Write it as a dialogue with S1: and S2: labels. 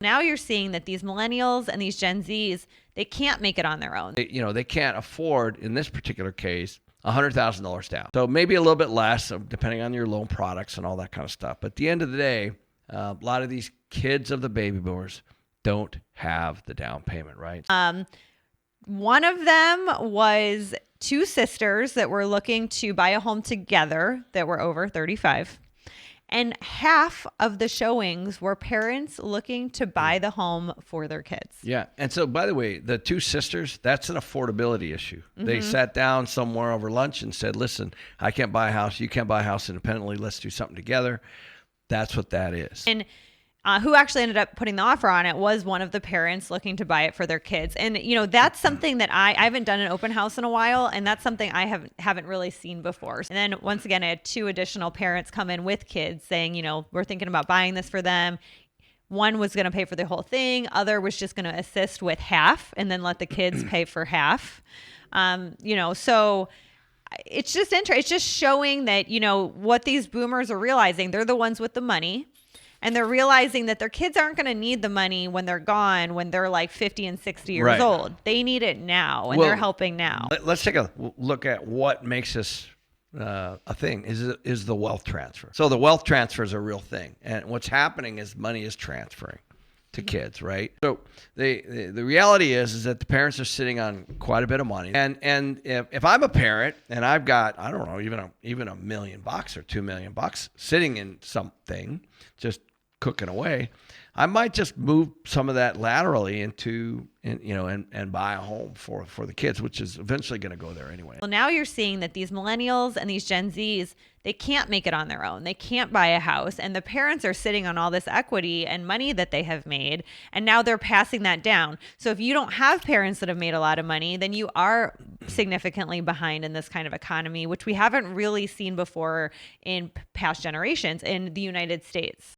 S1: Now you're seeing that these millennials and these Gen Zs, they can't make it on their own.
S2: They can't afford, in this particular case, $100,000 down. So maybe a little bit less, depending on your loan products and all that kind of stuff. But at the end of the day, a lot of these kids of the baby boomers don't have the down payment, right?
S1: One of them was two sisters that were looking to buy a home together that were over 35. And half of the showings were parents looking to buy the home for their kids.
S2: Yeah. And so, by the way, the two sisters, that's an affordability issue. Mm-hmm. They sat down somewhere over lunch and said, listen, I can't buy a house. You can't buy a house independently. Let's do something together. That's what that is.
S1: And who actually ended up putting the offer on it was one of the parents looking to buy it for their kids. And, that's something that I haven't done an open house in a while. And that's something I haven't really seen before. And then once again, I had two additional parents come in with kids saying, we're thinking about buying this for them. One was going to pay for the whole thing. Other was just going to assist with half and then let the kids pay for half. So it's just interesting. It's just showing that, what these boomers are realizing. They're the ones with the money. And they're realizing that their kids aren't going to need the money when they're gone, when they're like 50 and 60 years old. They need it now, and they're helping now.
S2: Let's take a look at what makes this a thing, is the wealth transfer. So the wealth transfer is a real thing. And what's happening is money is transferring to kids, right? So the reality is that the parents are sitting on quite a bit of money. And if I'm a parent and I've got, I don't know, even $1 million or $2 million sitting in something, just cooking away, I might just move some of that laterally into, and buy a home for the kids, which is eventually going to go there anyway.
S1: Well, now you're seeing that these millennials and these Gen Zs, they can't make it on their own. They can't buy a house. And the parents are sitting on all this equity and money that they have made. And now they're passing that down. So if you don't have parents that have made a lot of money, then you are significantly behind in this kind of economy, which we haven't really seen before in past generations in the United States.